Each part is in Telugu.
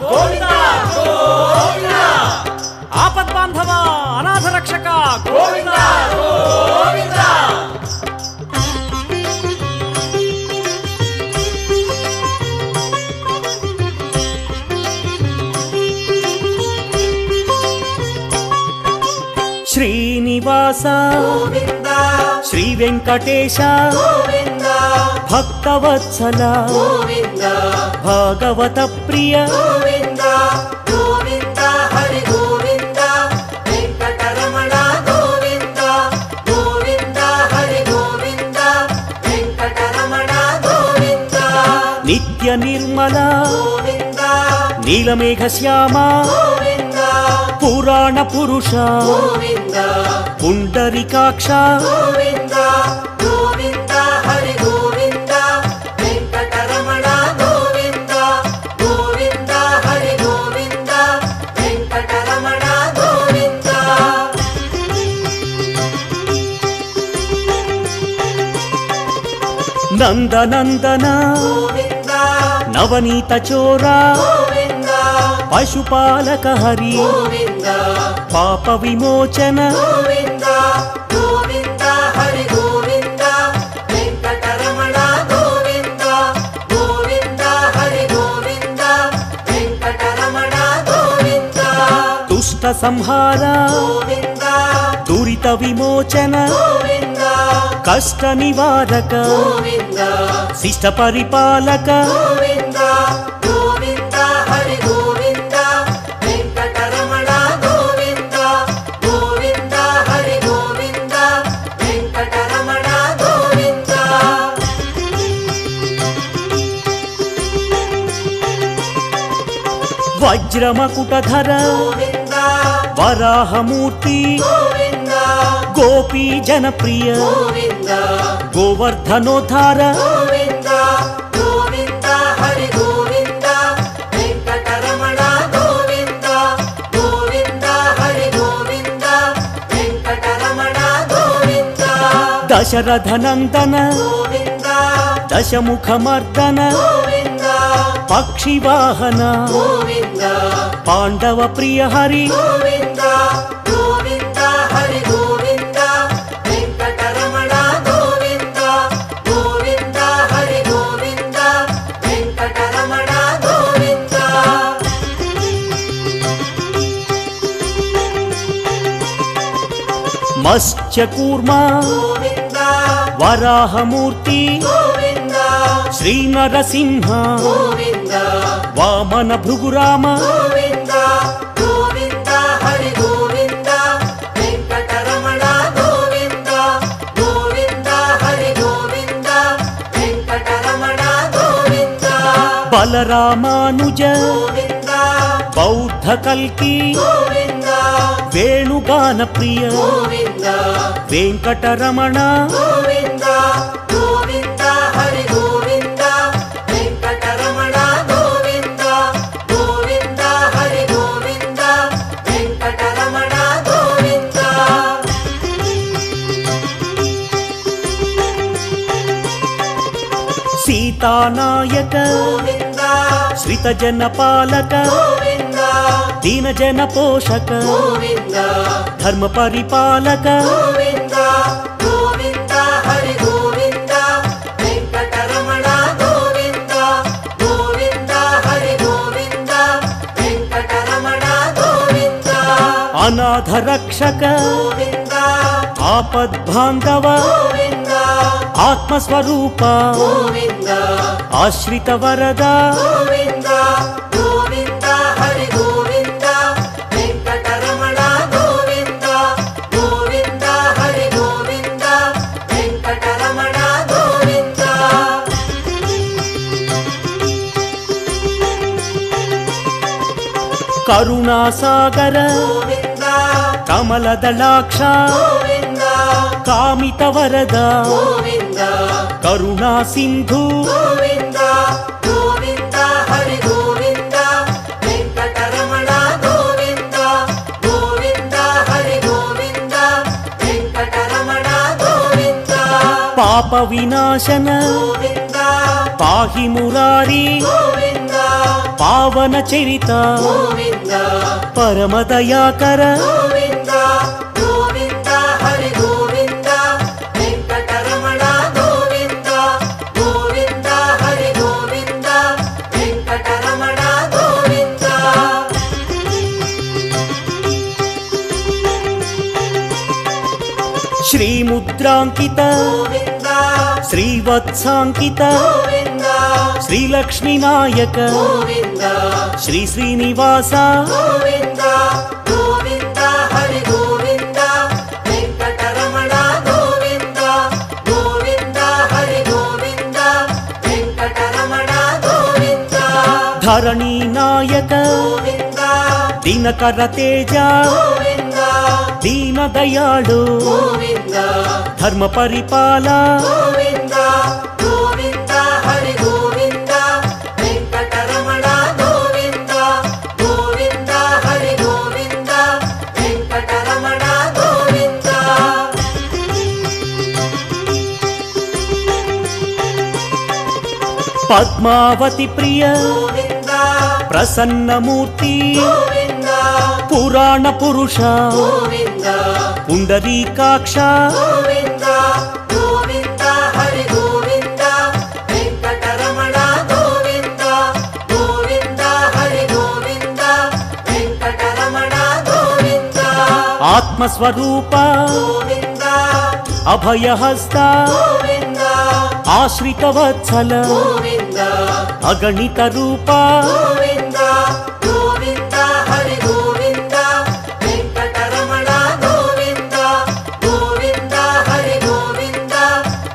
గోవింద గోవింద ఆపద్బాంధవ అనాథ రక్షక గోవింద గోవింద శ్రీనివాస గోవింద శ్రీ వెంకటేశ గోవింద భక్తవత్సల గోవింద భాగవత ప్రియ గోవింద గోవింద హరి గోవింద వెంకటరమణ గోవింద గోవింద హరి గోవింద వెంకటరమణ గోవింద నిత్య నిర్మల గోవింద నీలమేఘ శ్యామ గోవింద పురాణ పురుష గోవింద పుండరీకాక్ష గోవింద గోవింద హరి గోవింద వెంకటరమణ గోవింద గోవింద హరి గోవింద వెంకటరమణ గోవింద నందనందన గోవింద నవనీత చోర గోవింద పశుపాలక హరి గోవింద పాప విమోచన గోవింద గోవింద హరి గోవింద వెంకటరమణ గోవింద గోవింద హరి గోవింద వెంకటరమణ గోవింద దుష్ట సంహార గోవింద దురిత విమోచన గోవింద కష్ట నివారక గోవింద శిష్ట పరిపాలక గోవింద గోవింద హరి గోవింద వెంకటరమణ గోవింద గోవింద హరి గోవింద వెంకటరమణ గోవింద వజ్రమకుటధర గోవింద వరాహమూర్తి గోవింద గోపీ జనప్రియ గోవింద గోవర్ధనోద్ధార గోవింద గోవింద హరి గోవింద వెంకటరమణ గోవింద గోవింద హరి గోవింద వెంకటరమణ గోవింద దశరథనందన గోవింద దశముఖమర్దన గోవింద పక్షివాహన గోవింద పాండవ ప్రియ హరి గోవింద గోవింద హరి గోవింద వెంకటరమణ గోవింద గోవింద హరి గోవింద వెంకటరమణ గోవింద మత్స్యకూర్మ గోవింద వరాహమూర్తి గోవింద శ్రీ నరసింహ గోవింద వామన భృగురామ గోవింద గోవింద హరి గోవింద వెంకటరమణ గోవింద గోవింద హరి గోవింద వెంకటరమణ గోవింద బలరామానుజ గోవింద బౌద్ధ కల్కి గోవింద వేణుగాన ప్రియ గోవింద వెంకటరమణ గోవింద గోవింద హరి గోవింద వెంకటరమణ గోవింద గోవింద హరి గోవింద వెంకటరమణ గోవింద సీతానాయక గోవింద శ్రిత జనపాలక గోవింద దీన జన పోషక గోవింద ధర్మ పరిపాలక గోవింద గోవింద హరి గోవింద వెంకటరమణ గోవింద గోవింద హరి గోవింద వెంకటరమణ గోవింద అనాథ రక్షక గోవింద ఆపద్బాంధవ గోవింద ఆత్మస్వరూప గోవింద ఆశ్రిత వరద గోవింద గోవింద హరి గోవింద వెంకటరమణ గోవింద గోవింద హరి గోవింద వెంకటరమణ గోవింద కరుణాసాగర గోవింద కమలదళాక్ష గోవింద కామిత వరద గోవింద కరుణా సింధు గోవింద గోవింద హరి గోవింద వెంకటరమణ గోవింద గోవింద హరి గోవింద వెంకటరమణ గోవింద పాప వినాశన గోవింద పాహి మురారి గోవింద పావన చరిత గోవింద పరమ దయాకర గోవింద గోవింద హరి గోవింద వెంకటరమణ గోవింద గోవింద హరి గోవింద వెంకటరమణ గోవింద శ్రీముద్రాంకిత గోవింద శ్రీవత్సాంకిత గోవింద శ్రీలక్ష్మీ నాయక గోవింద శ్రీ శ్రీనివాస గోవింద గోవింద హరి గోవింద వెంకటరమణ గోవింద గోవింద హరి గోవింద వెంకటరమణ గోవింద ధరణీ నాయక గోవింద దినకర తేజ గోవింద దీన దయాళు గోవింద ధర్మ పరిపాల గోవింద గోవింద హరి గోవింద వెంకటరమణ గోవింద గోవింద హరి గోవింద వెంకటరమణ గోవింద పద్మావతి ప్రియ గోవింద ప్రసన్నమూర్తి గోవింద పురాణ పురుష గోవింద పుండరీకాక్ష గోవింద గోవింద హరి గోవింద వెంకటరమణ గోవింద గోవింద హరి గోవింద వెంకటరమణ గోవింద ఆత్మస్వరూప గోవింద అభయహస్త గోవింద ఆశ్రిత వత్సల గోవింద అగణిత రూప గోవింద గోవింద హరి గోవింద వెంకటరమణ గోవింద గోవింద హరి గోవింద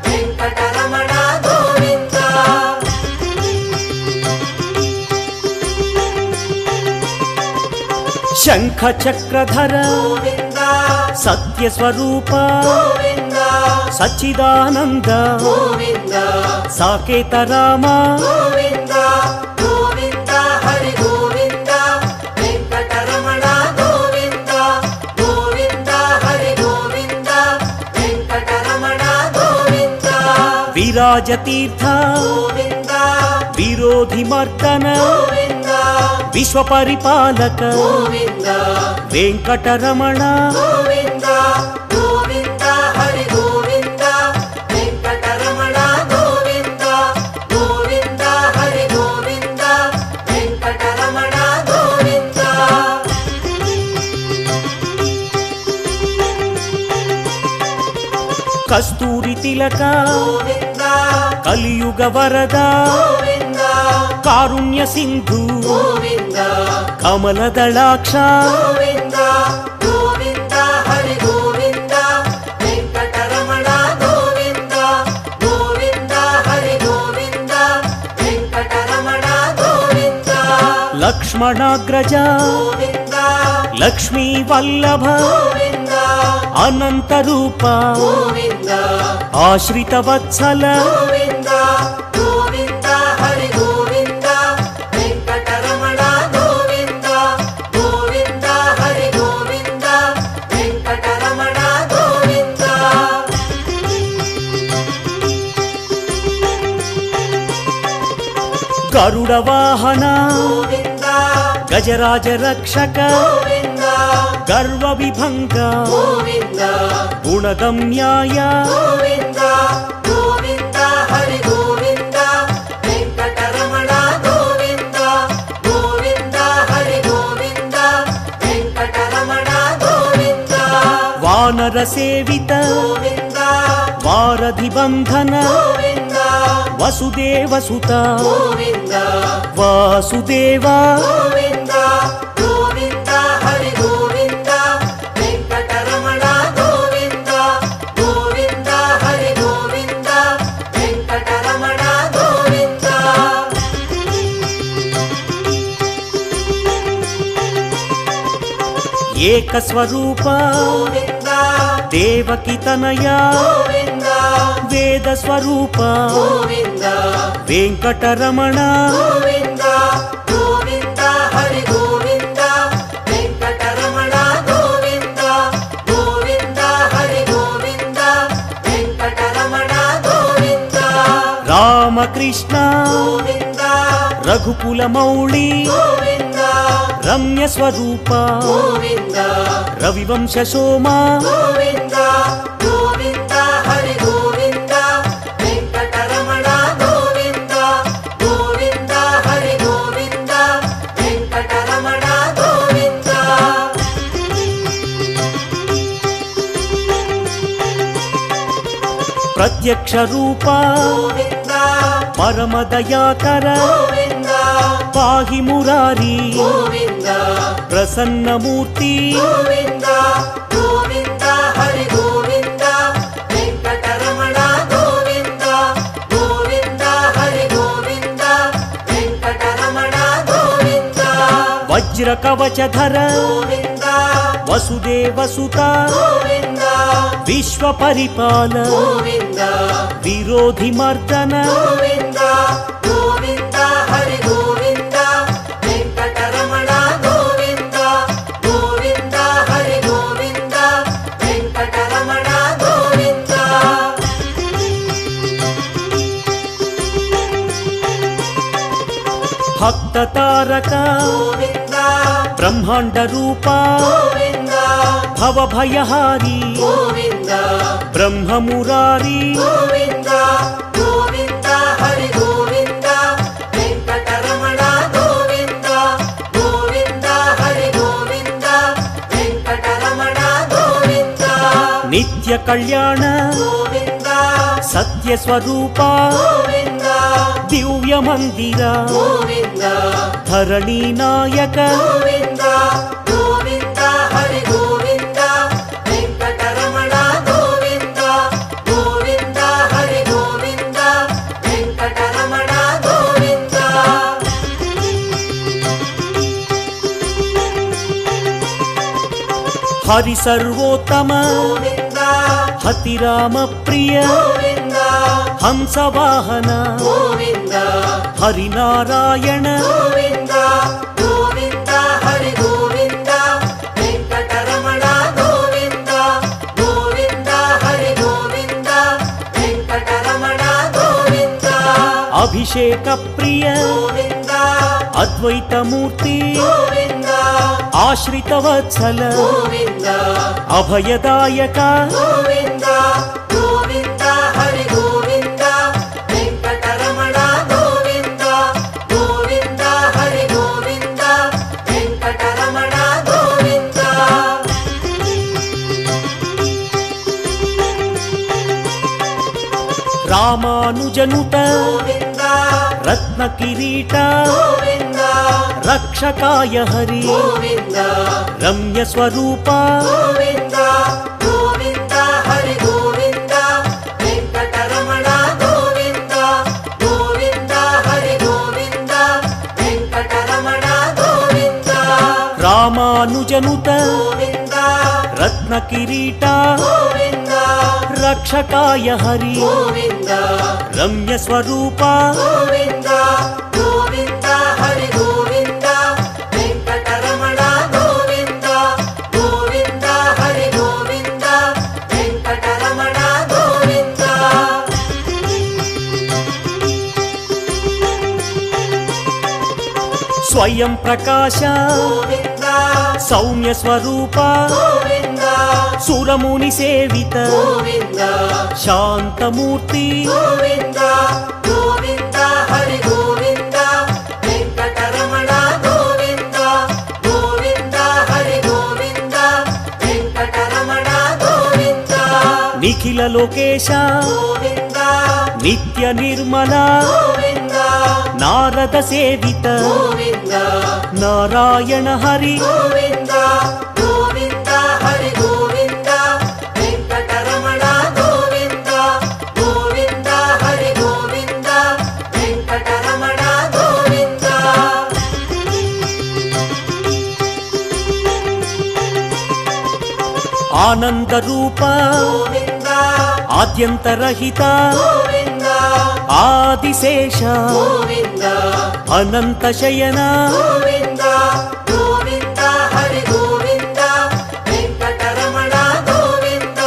వెంకటరమణ గోవింద శంఖ చక్రధర గోవింద సత్యస్వరూప గోవింద సచ్చిదానంద గోవింద సాకేత రామ గోవింద గోవింద హరి గోవింద వెంకటరమణ గోవింద గోవింద హరి గోవింద వెంకటరమణ గోవింద విరాజతీర్థ గోవింద విరోధి మర్దన గోవింద విశ్వపరిపాలక గోవింద వెంకటరమణ గోవింద గోవింద హరి గోవింద వెంకటరమణ గోవింద గోవింద హరి గోవింద వెంకటరమణ గోవింద కస్తూరి తిలక గోవింద కలియుగ వరద గోవింద కారుణ్య సింధు గోవింద కమలదళాక్ష గోవింద గోవింద హరి గోవింద వెంకటరమణ గోవింద గోవింద హరి గోవింద వెంకటరమణ గోవింద లక్ష్మణాగ్రజ గోవింద లక్ష్మీ వల్లభ గోవింద అనంత రూప గోవింద ఆశ్రిత వత్సల గోవింద గోవింద హరి గోవింద వెంకటరమణ గోవింద గోవింద హరి గోవింద వెంకటరమణ గోవింద గరుడ వాహన గోవింద గజరాజ రక్షక గోవింద గర్వ విభంగ గోవింద గుణగమ్యాయ గోవింద గోవింద హరి గోవింద వెంకటరమణ గోవింద గోవింద హరి గోవింద వెంకటరమణ గోవింద వానర సేవిత గోవింద వారధి బంధన గోవింద వసుదేవ సుత గోవింద వాసుదేవ గోవింద గోవింద హరి గోవింద వెంకటరమణ గోవింద గోవింద హరి గోవింద వెంకటరమణ గోవింద ఏకస్వరూప గోవింద దేవకి తనయ గోవింద వేద స్వరూప గోవింద వెంకటరమణ గోవింద గోవింద హరి గోవింద వెంకటరమణ గోవింద గోవింద హరి గోవింద వెంకటరమణ గోవింద రామకృష్ణ గోవింద రఘుకుల మౌళి గోవింద రమ్య స్వరూప గోవింద రవివంశ సోమ గోవింద గోవింద హరి గోవింద వెంకటరమణ గోవింద గోవింద హరి గోవింద వెంకటరమణ గోవింద ప్రత్యక్ష రూప గోవింద పరమ దయాకర గోవింద పాహి మురారి గోవింద ప్రసన్నమూర్తి గోవింద గోవింద హరి గోవింద వెంకటరమణ గోవింద గోవింద హరి గోవింద వెంకటరమణ గోవింద వజ్ర కవచధర గోవింద వసుదేవసుత గోవింద విశ్వ పరిపాల గోవింద విరోధి మర్దన గోవింద గోవింద హరి గోవింద వెంకటరమణ గోవింద గోవింద హరి గోవింద వెంకటరమణ గోవింద భక్త తారక గోవింద బ్రహ్మాండ రూప గోవింద భవభయహారి గోవింద బ్రహ్మ మురారి గోవింద గోవింద హరి గోవింద వెంకటరమణ గోవింద గోవింద హరి గోవింద వెంకటరమణ గోవింద నిత్య కళ్యాణ గోవింద సత్య స్వరూప గోవింద దివ్య మందిర గోవింద ధరణి నాయక గోవింద గోవింద హరి గోవింద వెంకటరమణ గోవింద గోవింద హరి గోవింద వెంకటరమణ గోవింద హరి సర్వోత్తమ గోవింద హతిరామ ప్రియ గోవింద హంసవాహన గోవింద హరినారాయణ గోవింద గోవింద హరి గోవింద వెంకటరమణ గోవింద గోవింద హరి గోవింద వెంకటరమణ గోవింద అభిషేక ప్రియ గోవింద అద్వైతమూర్తి గోవింద ఆశ్రిత వత్సల గోవింద అభయదాయక గోవింద గోవింద హరి గోవింద వెంకటరమణ గోవింద గోవింద హరి గోవింద వెంకటరమణ గోవింద రామానుజనుత గోవింద రత్న కిరీట గోవింద రక్షకాయ హరి గోవింద రమ్య స్వరూప గోవింద గోవింద హరి గోవింద వెంకటరమణ గోవింద గోవింద హరి గోవింద వెంకటరమణ గోవింద రామానుజనుత గోవింద రత్న కిరీట గోవింద రక్షకాయ హరి గోవింద రమ్య స్వరూప గోవింద గోవింద హరి గోవింద వెంకటరమణ గోవింద గోవింద హరి గోవింద వెంకటరమణ గోవింద స్వయం ప్రకాశ గోవింద సౌమ్య స్వరూప గోవింద సురముని సేవిత గోవింద శాంతమూర్తి గోవింద గోవింద హరి గోవింద వెంకటరమణ గోవింద గోవింద హరి గోవింద వెంకటరమణ గోవింద నిఖిల లోకేశ గోవింద నిత్య నిర్మల గోవింద నారద సేవిత గోవింద నారాయణ హరి గోవింద గోవింద హరి గోవింద వెంకటరమణ గోవింద గోవింద హరి గోవింద వెంకటరమణ గోవింద ఆనంద రూప గోవింద ఆద్యంతరహిత గోవింద ఆదిశేష గోవింద అనంత శయన గోవింద గోవింద హరి గోవింద వెంకటరమణ గోవింద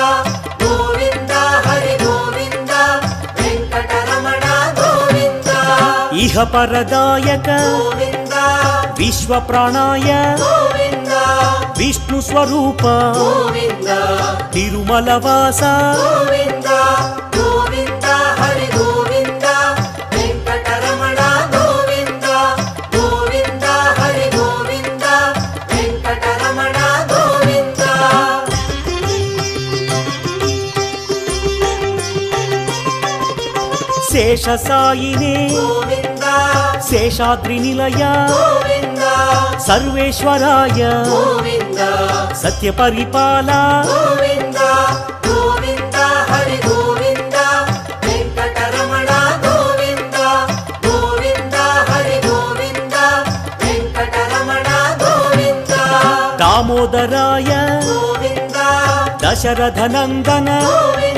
గోవింద హరి గోవింద వెంకటరమణ గోవింద ఇహ ఇహపరదాయక గోవింద విశ్వప్రాణాయ గోవింద విష్ణు స్వరూప గోవింద తిరుమలవాస గోవింద గోవింద హరి గోవింద వెంకటరమణ గోవింద గోవింద హరి గోవింద వెంకటరమణ గోవింద శేషసాయినే గోవింద శేషాద్రి నిలయ గోవింద సర్వేశ్వరాయ గోవింద సత్యపరిపాల గోవింద గోవింద హరి గోవింద వెంకటరమణ గోవింద గోవింద హరి గోవింద వెంకటరమణ గోవింద దామోదరాయ గోవింద దశరథనందన గోవింద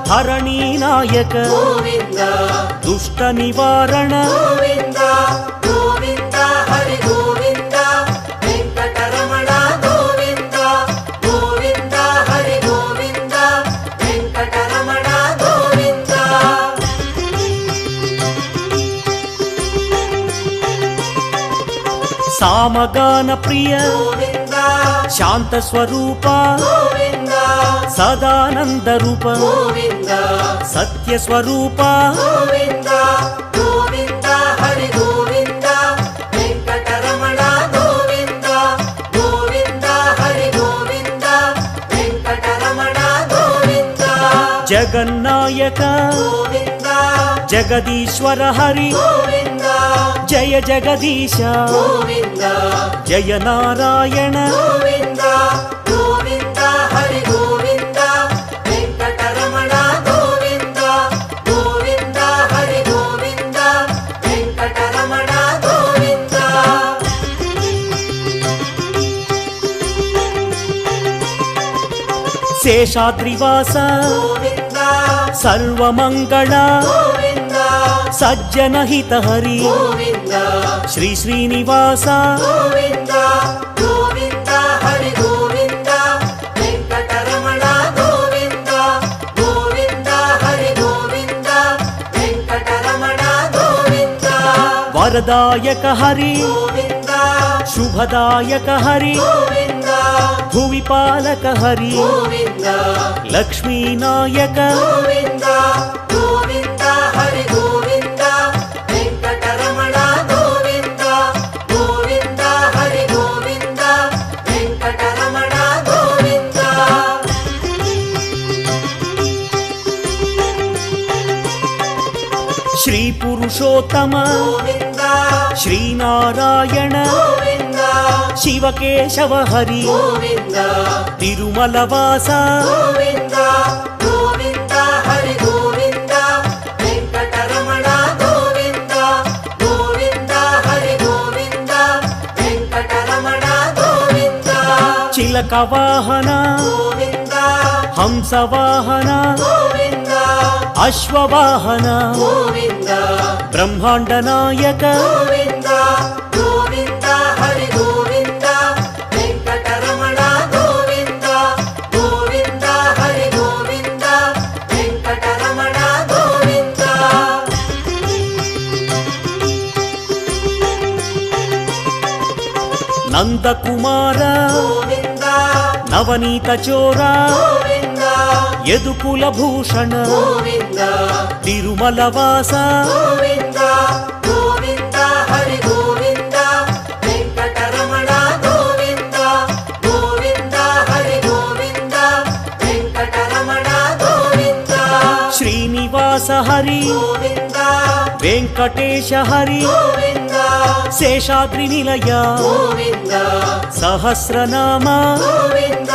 హరణీనాయక గోవింద దుష్ట నివారణ గోవింద గోవింద హరి గోవింద వెంకటరమణ గోవింద గోవింద హరి గోవింద వెంకటరమణ గోవింద సామగాన ప్రియ గోవింద శాంత స్వరూప గోవింద సదానంద రూప గోవింద సత్య స్వరూప గోవింద గోవింద హరి గోవింద వెంకటరమణ గోవింద గోవింద హరి గోవింద వెంకటరమణ గోవింద జగన్నాయక గోవింద జగదీశ్వర హరి గోవింద జయ జగదీశ గోవింద జయ నారాయణ గోవింద గోవింద హరి గోవింద వెంకటరమణ గోవింద గోవింద హరి గోవింద వెంకటరమణ గోవింద శేషాద్రివాస గోవింద సర్వమంగళ గోవింద సజ్జనహిత హరి గోవింద శ్రీ శ్రీనివాస గోవింద గోవింద హరి గోవింద వెంకటరమణ గోవింద గోవింద హరి గోవింద వెంకటరమణ గోవింద వరదాయక హరి గోవింద శుభదాయక హరి గోవింద భువిపాలక హరి గోవింద లక్ష్మీనాయక గోవింద గోవింద హరి గోవింద వెంకటరమణ గోవింద గోవింద హరి గోవింద వెంకటరమణ గోవింద శ్రీ పురుషోత్తమ గోవింద శ్రీనారాయణ గోవింద శివకేశవ హరి గోవింద తిరుమలవాస గోవింద గోవింద హరి గోవింద వెంకటరమణ గోవింద గోవింద హరి గోవింద వెంకటరమణ గోవింద చిలక వాహన గోవింద హంసవాహన గోవింద అశ్వవాహన గోవింద బ్రహ్మాండ నాయక గోవింద గోవింద హరి గోవింద వెంకటరమణ గోవింద గోవింద హరి గోవింద వెంకటరమణ గోవింద నందకుమార గోవింద నవనీత చోర గోవింద యదుకుల భూషణ గోవింద తిరుమలవాస గోవింద గోవింద హరి గోవింద వెంకటరమణ గోవింద గోవింద హరి గోవింద వెంకటరమణ గోవింద శ్రీనివాస హరి గోవింద వెంకటేశ హరి గోవింద శేషాద్రి నిలయ గోవింద సహస్రనామ గోవింద